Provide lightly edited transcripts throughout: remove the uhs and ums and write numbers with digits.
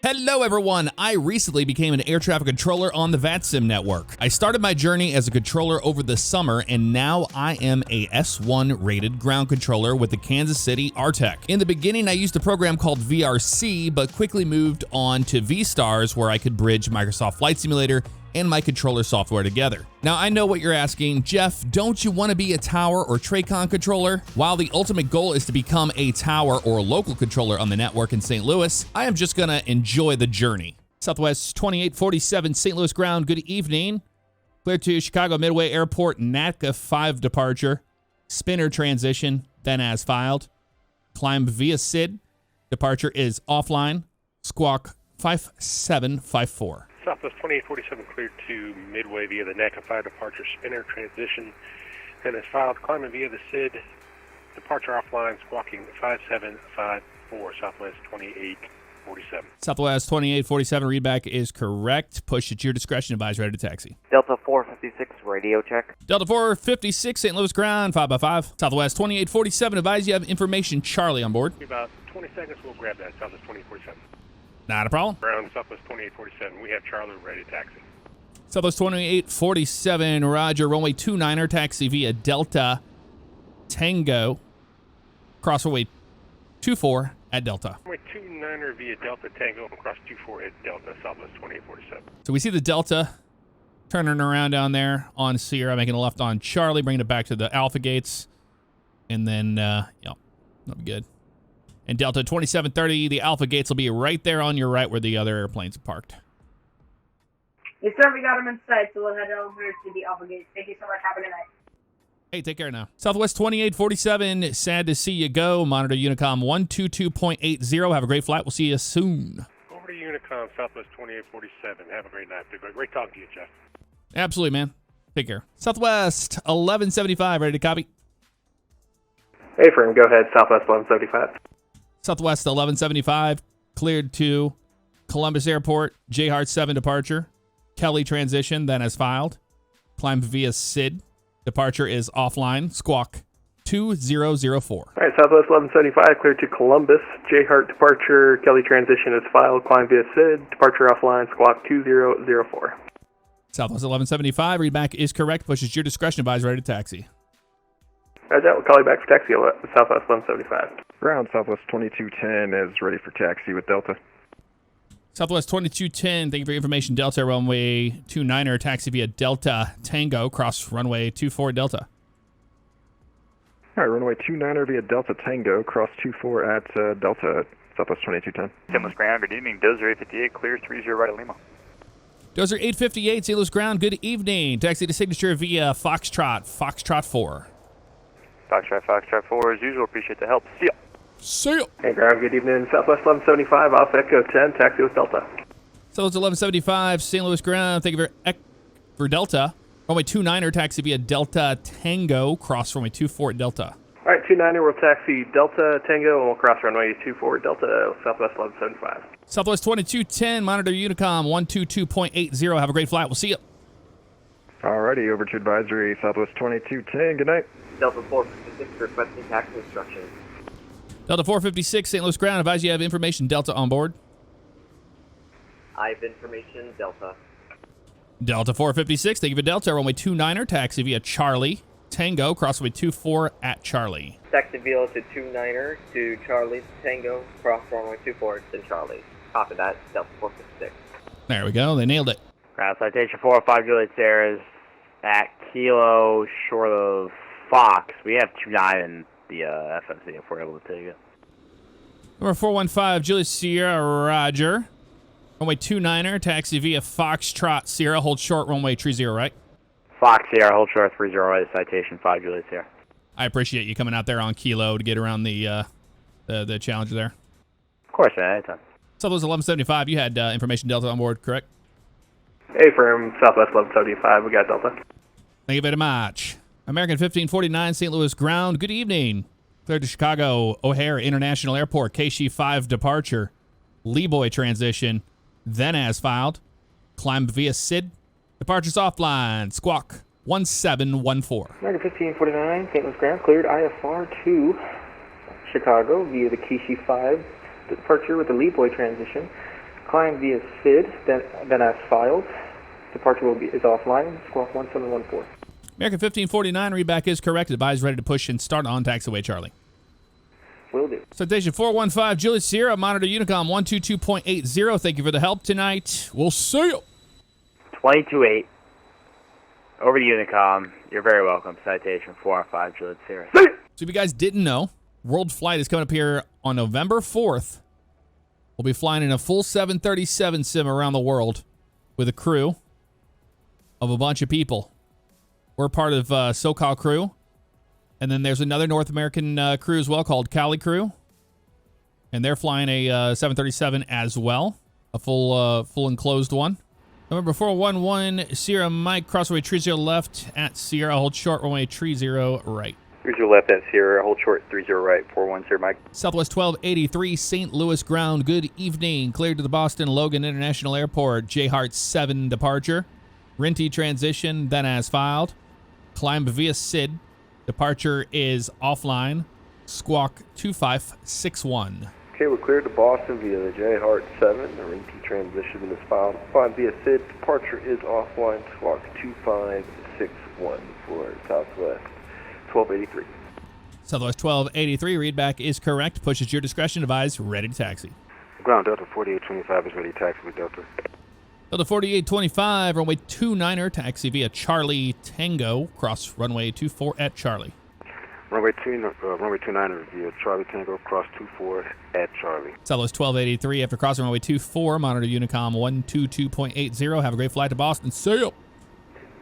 Hello everyone, I recently became an air traffic controller on the VATSIM network. I started my journey as a controller over the summer and now I am a S1 rated ground controller with the Kansas City RTEC. In the beginning I used a program called VRC but quickly moved on to VStars where I could bridge Microsoft Flight Simulator and my controller software together. Now I know what you're asking, Jeff, don't you want to be a tower or TRACON controller? While the ultimate goal is to become a tower or local controller on the network in St. Louis, I am just gonna enjoy the journey. Southwest 2847 St. Louis ground, good evening. Clear to Chicago Midway Airport, NATCA 5 departure, spinner transition, then as filed. Climb via SID, departure is offline, squawk 5754. Southwest 2847 cleared to Midway via the NACA 5 departure spinner transition. Then is filed climbing via the SID. Departure offline, squawking 5754, Southwest 2847. Southwest 2847 readback is correct. Push at your discretion, advise ready to taxi. Delta 456 radio check. Delta 456 St. Louis ground, 5x5. Southwest 2847 advise you have information Charlie on board. About 20 seconds, we'll grab that, Southwest 2847. Not a problem. Ground Southwest 2847. We have Charlie ready to taxi. Southwest 2847, roger. Runway 29er, taxi via Delta Tango. Cross runway 24 at Delta. Runway 29er via Delta Tango and cross 24 at Delta, Southwest 2847. So we see the Delta turning around down there on Sierra, making a left on Charlie, bringing it back to the Alpha gates. And then, that'll be good. And Delta 2730, the Alpha gates will be right there on your right where the other airplanes are parked. Yes, sir. We got them in sight, so we'll head over to the Alpha gates. Thank you so much. Have a good night. Hey, take care now. Southwest 2847, sad to see you go. Monitor Unicom 122.80. Have a great flight. We'll see you soon. Over to Unicom, Southwest 2847. Have a great night. Great talking to you, Jeff. Absolutely, man. Take care. Southwest 1175, ready to copy? Hey, friend, go ahead. Southwest 1175. Southwest 1175, cleared to Columbus Airport, J-Hart 7 departure. Kelly transition, then as filed. Climb via SID. Departure is offline, squawk 2004. All right, Southwest 1175, cleared to Columbus, J-Hart departure. Kelly transition is filed. Climb via SID. Departure offline, squawk 2004. Southwest 1175, readback is correct. Pushes your discretion, advise ready to taxi. Roger, we'll call you back for taxi, Southwest 175. Ground Southwest 2210 is ready for taxi with Delta. Southwest 2210, thank you for your information. Delta runway 29er, taxi via Delta Tango, cross runway 24 Delta. All right, runway 29er via Delta Tango, cross 24 at Delta, Southwest 2210. St. Louis ground, good evening. Dozer 858, clear 30 right at Lima. Dozer 858, St. Louis ground, good evening. Taxi to signature via Foxtrot 4. Foxtrot 4 as usual. Appreciate the help. See ya. See ya. Hey, ground, good evening. Southwest 1175, off Echo 10, taxi with Delta. Southwest 1175, St. Louis ground, thank you for Delta. Runway 29er, taxi via Delta Tango, cross runway 24 at Delta. All right, 29er, we'll taxi Delta Tango, and we'll cross runway 24 Delta, Southwest 1175. Southwest 2210, monitor Unicom 122.80. Have a great flight. We'll see you. Alrighty, over to advisory, Southwest 2210. Good night. Delta 456 requesting taxi instructions. Delta 456, St. Louis ground, advise you have information Delta on board. I have information, Delta. Delta 456, thank you for Delta. Runway 29er, taxi via Charlie Tango, cross runway 24 at Charlie. Taxi via to 29er to Charlie Tango, cross runway 24 to Charlie. Copy that, Delta 456. There we go, they nailed it. Ground citation 405 Juliet Sierra is at Kilo, short of Fox. We have 29 in the FMC if we're able to take it. Number 415, Julius Sierra, roger. Runway 29er, taxi via Foxtrot Sierra, hold short, runway 30, right? Fox Sierra, hold short 30 right, citation 5 Juliet Sierra. I appreciate you coming out there on Kilo to get around the Challenger there. Of course, man, anytime. Southwest 1175, you had information Delta on board, correct? Hey, from Southwest 1175, we got Delta. Thank you very much. American 1549, St. Louis ground, good evening. Cleared to Chicago O'Hare International Airport, KC 5 departure. Leeboy transition, then as filed. Climb via SID. Departures offline, squawk 1714. American 1549, St. Louis ground, cleared IFR to Chicago via the KC 5 departure with the Leeboy transition. Climb via SID, then as filed. Departure is offline, squawk 1714. American 1549, readback is correct. Advise ready to push and start on taxiway Charlie. Will do. Citation 415, Juliet Sierra, monitor Unicom 122.80. Thank you for the help tonight. We'll see you. 22-8. Over to Unicom. You're very welcome. Citation 415, Juliet Sierra. So if you guys didn't know, World Flight is coming up here on November 4th. We'll be flying in a full 737 sim around the world with a crew of a bunch of people. We're part of SoCal Crew. And then there's another North American crew as well called Cali Crew. And they're flying a 737 as well. A full enclosed one. Number 411, Sierra Mike, crossway 30 left at Sierra. Hold short, runway 30 right. 30 left at Sierra, hold short 30 right, 410 Mike. Southwest 1283, St. Louis ground. Good evening. Cleared to the Boston Logan International Airport. J Hart 7 departure. Renty transition, then as filed. Climb via SID. Departure is offline. Squawk 2561. Okay, we're cleared to Boston via the J Hart 7. The Renty transition is filed. Climb via SID. Departure is offline. Squawk 2561 for Southwest 1283. Southwest 1283, readback is correct. Push at your discretion. Advise ready to taxi. Ground Delta 4825 is ready to taxi with Delta. Delta 4825, runway 29er, taxi via Charlie Tango, cross runway 24 at Charlie. Runway 29 via Charlie Tango, cross 24 at Charlie. Southwest 1283, after crossing runway 24, monitor Unicom 122.80. Have a great flight to Boston. See you.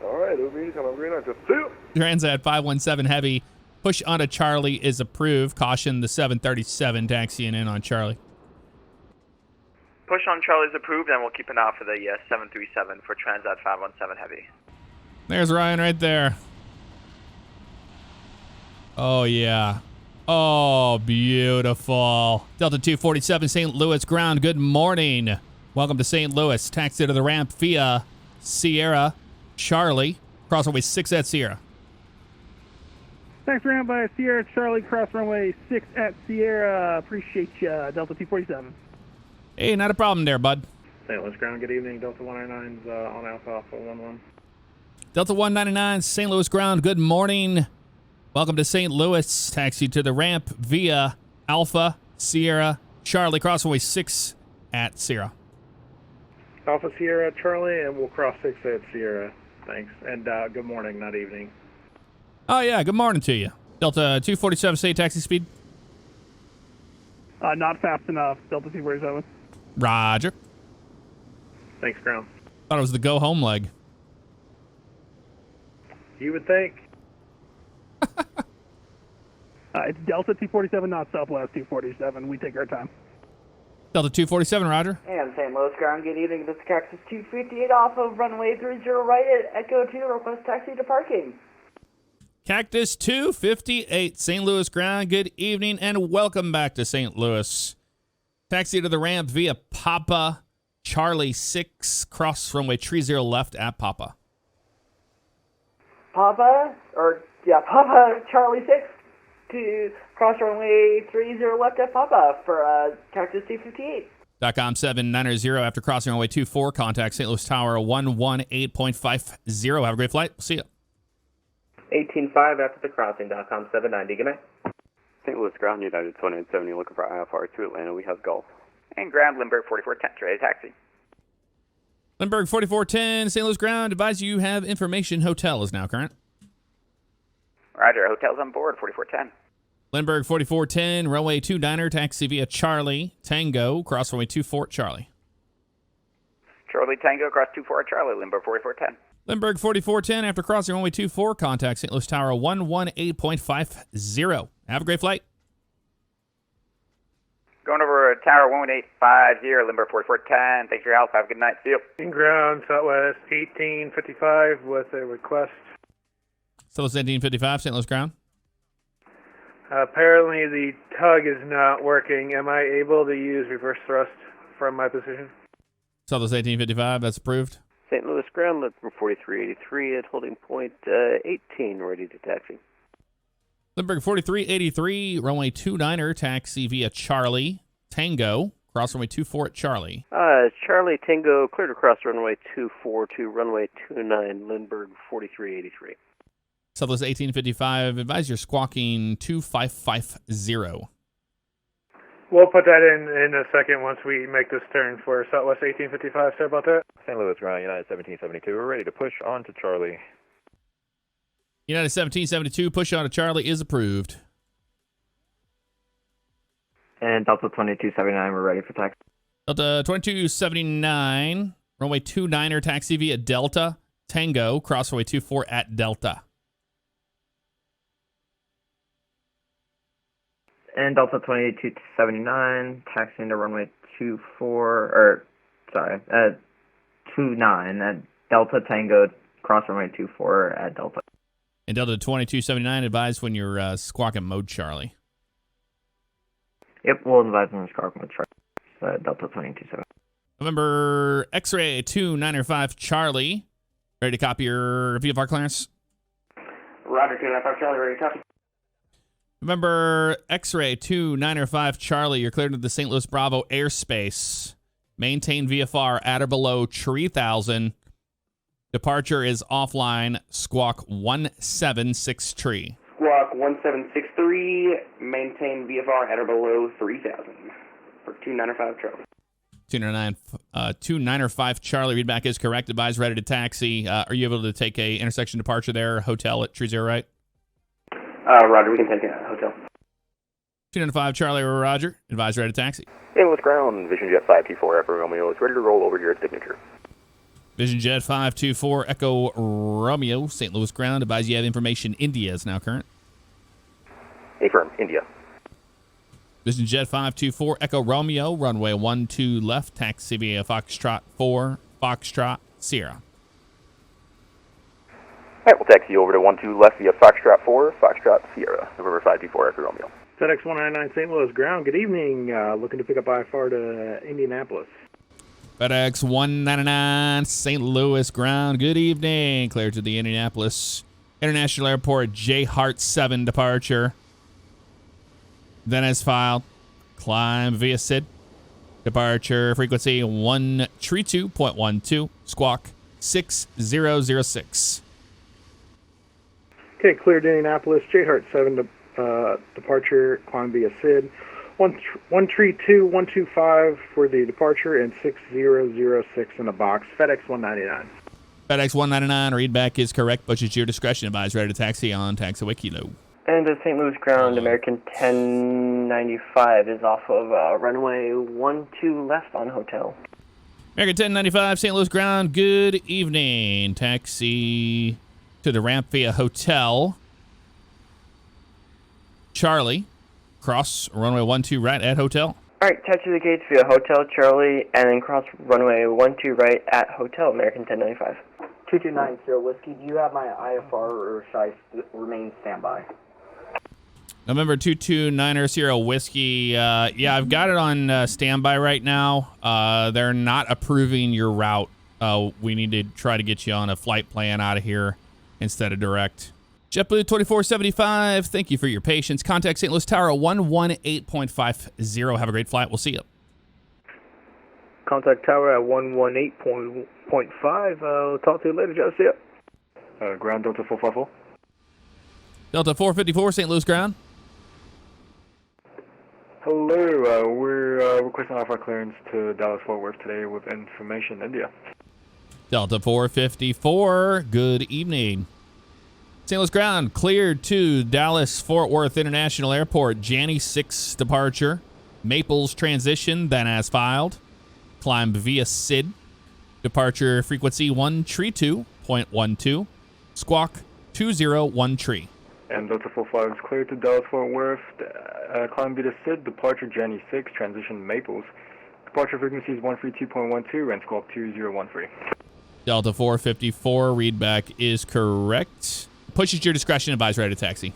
All right, over Unicom, have a great night. See you. Transat 517 Heavy, push onto Charlie is approved. Caution the 737 taxiing in on Charlie. Push on Charlie's approved, and we'll keep an eye for the 737 for Transat 517 Heavy. There's Ryan right there. Oh, yeah. Oh, beautiful. Delta 247, St. Louis ground. Good morning. Welcome to St. Louis. Taxi to the ramp via Sierra Charlie. Cross runway 6 at Sierra. Thanks for ramp by Sierra Charlie, cross runway 6 at Sierra. Appreciate you, Delta 247. Hey, not a problem there, bud. St. Louis ground, good evening. Delta 199's on Alpha 11. Delta 199, St. Louis ground. Good morning. Welcome to St. Louis. Taxi to the ramp via Alpha Sierra Charlie, cross runway 6 at Sierra. Alpha Sierra Charlie, and we'll cross 6 at Sierra. Thanks. And good morning, not evening. Oh, yeah. Good morning to you. Delta 247, say taxi speed. Not fast enough, Delta 247. Roger. Thanks, ground. Thought it was the go-home leg. You would think. It's Delta 247, not Southwest 247. We take our time. Delta 247, roger. And St. Louis ground, good evening. This is Cactus 258 off of runway 30 right at Echo 2. Request taxi to parking. Cactus 258, St. Louis ground. Good evening and welcome back to St. Louis. Taxi to the ramp via Papa Charlie 6, cross runway 30 left at Papa. Papa Charlie 6 to cross runway 30 left at Papa for Cactus 258. .com 790 after crossing runway 24, contact St. Louis Tower 118.50. Have a great flight. See ya. 18.5 after the crossing. .com 790. Good night. St. Louis ground, United 2870, looking for IFR to Atlanta. We have Golf. And ground Lindbergh 4410, ready to taxi. Lindbergh 4410, St. Louis ground. Advise you have information. Hotel is now current. Roger, hotel's on board, 4410. Lindbergh 4410, runway 29er, taxi via Charlie Tango, cross runway 24 Charlie. Charlie Tango, cross 24 Charlie, Lindbergh 4410. Lindbergh 4410, after crossing runway 24, contact St. Louis Tower 118.50. Have a great flight. Going over Tower 11850, Lindbergh 4410. Thanks for your help. Have a good night. See you. Ground, Southwest 1855 with a request. Southwest 1855, St. Louis ground. Apparently the tug is not working. Am I able to use reverse thrust from my position? Southwest 1855, that's approved. St. Louis ground, Lindbergh 4383 at holding point 18, ready to taxi. Lindbergh 4383, runway 29er, taxi via Charlie Tango, cross runway 24 at Charlie. Charlie Tango, cleared across runway 24 to runway 29, Lindbergh 4383. Southwest 1855, advise you're squawking 2550. We'll put that in a second once we make this turn for Southwest 1855. Sorry about that. St. Louis ground, United 1772. We're ready to push on to Charlie. United 1772, push on to Charlie is approved. And Delta 2279, we're ready for taxi. Delta 2279, runway 29er, taxi via Delta Tango, cross runway 24 at Delta. And Delta 2279, taxiing to runway 29 at Delta Tango, cross runway 24 at Delta. And Delta 2279, advise when you're squawking mode Charlie. Yep, we'll advise when we're squawking mode Charlie. Delta 2279. November X-ray 295 Charlie, ready to copy your VFR clearance? Roger, 295 Charlie, ready to copy. Remember, X-ray 295 Charlie, you're cleared to the St. Louis Bravo airspace. Maintain VFR at or below 3000. Departure is offline. Squawk 176 tree. Squawk 1763, maintain VFR at or below 3000 for 295 Charlie. 295 Charlie, readback is correct. Advise ready to taxi. Are you able to take a intersection departure there, hotel at Tree Zero, right? Roger, we can take a hotel. 295 Charlie, Roger. Advise ready to taxi. St. Louis ground, Vision Jet 524 Echo Romeo is ready to roll over your signature. Vision Jet 524 Echo Romeo, St. Louis ground. Advise you have information. India is now current. Affirm, India. Vision Jet 524 Echo Romeo, runway 12 left, taxi via Foxtrot 4, Foxtrot Sierra. All right, we'll taxi over to 12 left via Foxtrot 4, Foxtrot Sierra, November 524 Echo Romeo. FedEx 199 St. Louis ground. Good evening. Looking to pick up IFR to Indianapolis. FedEx 199 St. Louis ground. Good evening. Cleared to the Indianapolis International Airport J. Hart 7 departure. Then as filed, climb via SID. Departure frequency 132.12. Squawk 6006. Okay, cleared Indianapolis, J. Hart 7 departure, climb via SID. 132125 for the departure and 6006 in the box. FedEx 199. FedEx 199, readback is correct, but it's your discretion. Advise ready to taxi on taxiway kilo. And the St. Louis ground, American 1095 is off of runway 12 left on hotel. American 1095, St. Louis ground, good evening. Taxi to the ramp via hotel. Charlie, cross runway 12 right at hotel. All right, taxi the gates via Hotel Charlie, and then cross runway 12 right at Hotel American 1095. 2290 Whiskey, do you have my IFR or should I remain standby? November 229 Sierra Whiskey. Yeah, I've got it on standby right now. They're not approving your route. We need to try to get you on a flight plan out of here instead of direct. JetBlue 2475, thank you for your patience. Contact St. Louis Tower 118.50. Have a great flight. We'll see you. Contact Tower at 118.5. I'll talk to you later, Joe. See ya. Ground Delta 454. Delta 454, St. Louis ground. Hello, we're requesting IFR clearance to Dallas-Fort Worth today with information India. Delta 454, good evening. St. Louis ground, cleared to Dallas-Fort Worth International Airport, Janny 6 departure. Maples transition, then as filed. Climb via SID. Departure frequency 132.12. Squawk 201 tree. And Delta 45 is cleared to Dallas-Fort Worth. Climb via SID. Departure Janny 6, transition Maples. Departure frequency is 132.12 and squawk 2013. Delta 454, readback is correct. Push at your discretion. Advise ready to taxi.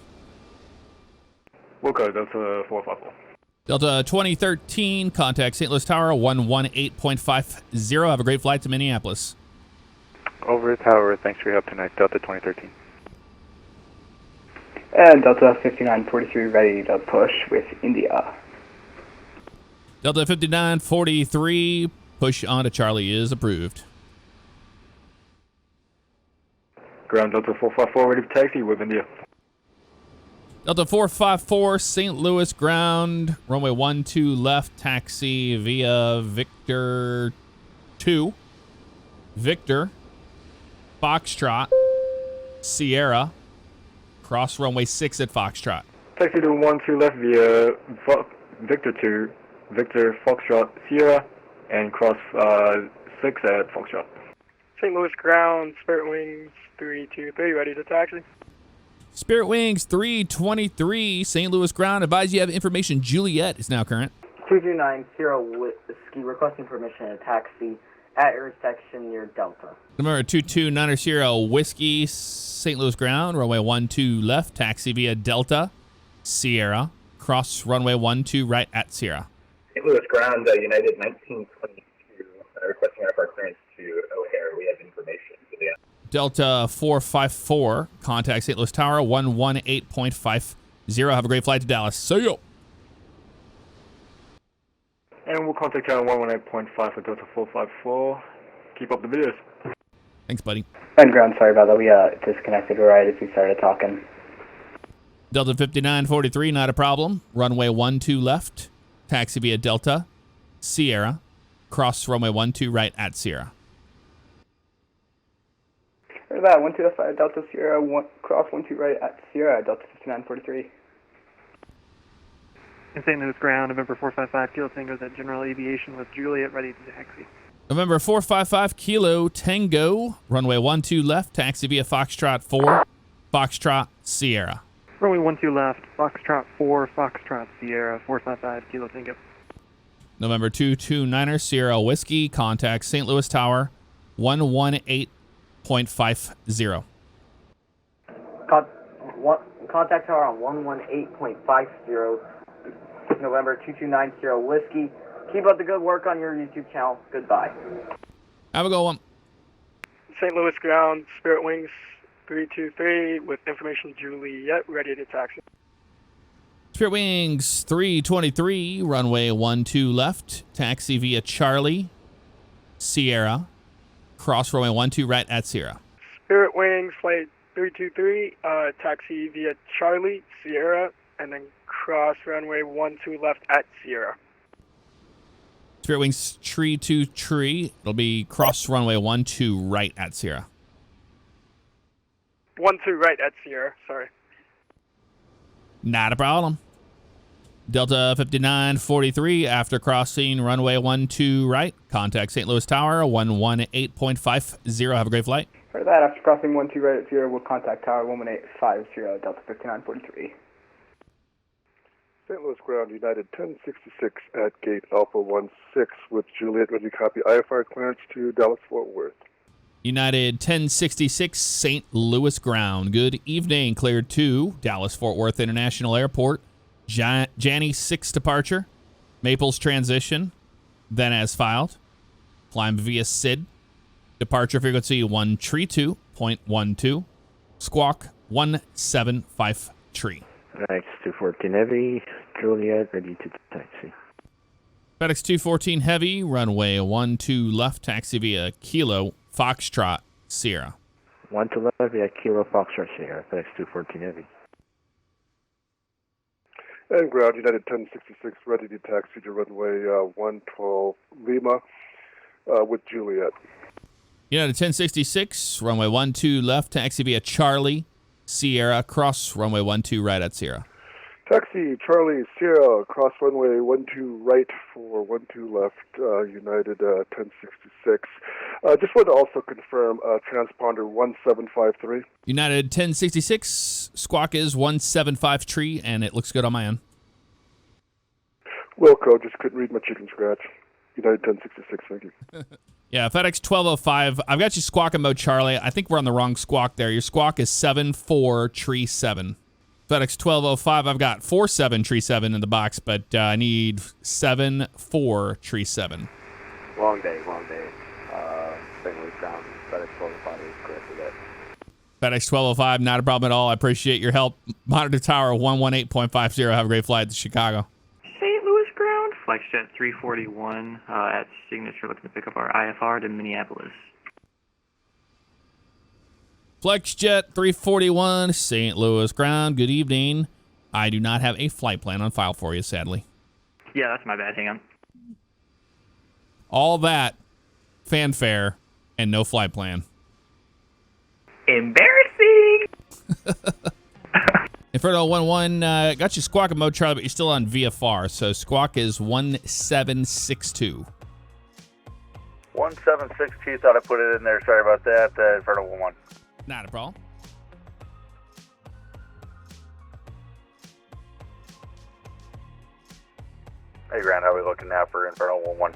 We'll go Delta 454. Delta 2013, contact St. Louis Tower 118.50. Have a great flight to Minneapolis. Over Tower, thanks for your help tonight. Delta 2013. And Delta 5943 ready to push with India. Delta 5943, push on to Charlie is approved. Ground Delta 454, ready for taxi with India. Delta 454, St. Louis ground, runway 12 left, taxi via Victor 2, Victor, Foxtrot, Sierra, cross runway 6 at Foxtrot. Taxi to 12 left via Victor 2, Victor, Foxtrot, Sierra, and cross 6 at Foxtrot. St. Louis ground, Spirit Wings 323, ready to taxi. Spirit Wings 323, St. Louis ground. Advise you have information. Juliet is now current. 2290 Whiskey, requesting permission to taxi at intersection near Delta. Number 2290 Whiskey, St. Louis ground, runway 12 left, taxi via Delta, Sierra, cross runway 12 right at Sierra. St. Louis ground, United 1922, requesting IFR clearance to O'Hare. We have information. Juliet. Delta 454, contact St. Louis Tower 118.50. Have a great flight to Dallas. See you. And we'll contact Tower 118.5 for Delta 454. Keep up the videos. Thanks, buddy. And ground, sorry about that. We disconnected right as we started talking. Delta 5943, not a problem. Runway 12 left, taxi via Delta, Sierra, cross runway 12 right at Sierra. For that, 12 left Delta Sierra, cross 12 right at Sierra, Delta 5943. In St. Louis ground, November 455, Kilo Tango's at General Aviation with Juliet, ready to taxi. November 455, Kilo Tango, runway 12 left, taxi via Foxtrot 4, Foxtrot Sierra. Runway 12 left, Foxtrot 4, Foxtrot Sierra, 455, Kilo Tango. November 229er, Sierra Whiskey, contact St. Louis Tower 118.50. Contact tower on 118.50. November 2290 Whiskey. Keep up the good work on your YouTube channel. Goodbye. Have a good one. St. Louis ground, Spirit Wings 323 with information Juliet, ready to taxi. Spirit Wings 323, runway 12 left, taxi via Charlie, Sierra, cross runway 12 right at Sierra. Spirit Wings flight 323, taxi via Charlie, Sierra, and then cross runway 12 left at Sierra. Spirit Wings tree to tree. It'll be cross runway 12 right at Sierra. 12 right at Sierra, sorry. Not a problem. Delta 5943, after crossing runway 12 right, contact St. Louis Tower 118.50. Have a great flight. For that, after crossing 12 right at Sierra, we'll contact Tower 11850, Delta 5943. St. Louis ground, United 1066 at gate Alpha 16 with Juliet, ready to copy IFR clearance to Dallas-Fort Worth. United 1066 St. Louis ground. Good evening. Cleared to Dallas-Fort Worth International Airport. Janny 6 departure. Maples transition. Then as filed. Climb via SID. Departure frequency 132.12. Squawk 175 FedEx 214 Heavy, Juliet, ready to taxi. FedEx 214 Heavy, runway 12 left, taxi via Kilo, Foxtrot, Sierra. 12 left via Kilo, Foxtrot, Sierra, FedEx 214 Heavy. And ground, United 1066, ready to taxi to runway 112 Lima with Juliet. United 1066, runway 12 left, taxi via Charlie, Sierra, cross runway 12 right at Sierra. Taxi, Charlie, Sierra, cross runway 12 right for 12 left, United 1066. Just wanted to also confirm transponder 1753. United 1066, squawk is 175 and it looks good on my end. Wilco, just couldn't read my chicken scratch. United 1066, thank you. Yeah, FedEx 1205. I've got you squawking mode, Charlie. I think we're on the wrong squawk there. Your squawk is 7437. FedEx 1205. I've got 4737 in the box, but I need 7437. Long day. St. Louis ground. FedEx 1205 is correct for that. FedEx 1205, not a problem at all. I appreciate your help. Monitor Tower 118.50. Have a great flight to Chicago. St. Louis ground, FlexJet 341 at Signature, looking to pick up our IFR to Minneapolis. FlexJet 341, St. Louis ground. Good evening. I do not have a flight plan on file for you, sadly. Yeah, that's my bad. Hang on. All that fanfare and no flight plan. Embarrassing! Inferno 1-1, got you squawk in mode, Charlie, but you're still on VFR, so squawk is 1762. 1762, thought I put it in there. Sorry about that. Inferno 1-1. Not a problem. Hey, Grant, how are we looking now for Inferno 1-1?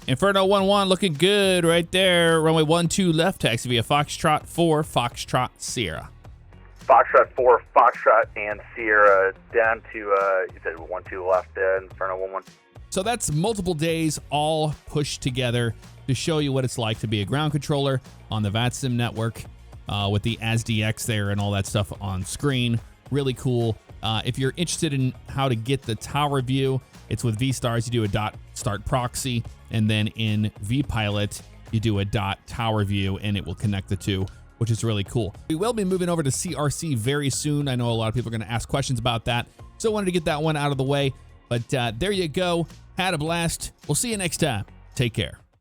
Inferno 1-1 looking good right there. Runway 12 left, taxi via Foxtrot 4, Foxtrot Sierra. Foxtrot 4, Foxtrot, and Sierra down to, you said 12 left, Inferno 1-1. So that's multiple days all pushed together to show you what it's like to be a ground controller on the VATSIM network with the ASDX there and all that stuff on screen. Really cool. If you're interested in how to get the tower view, it's with vStars. You do a dot start proxy, and then in vPilot, you do a dot tower view, and it will connect the two, which is really cool. We will be moving over to CRC very soon. I know a lot of people are going to ask questions about that, so I wanted to get that one out of the way. But there you go. Had a blast. We'll see you next time. Take care.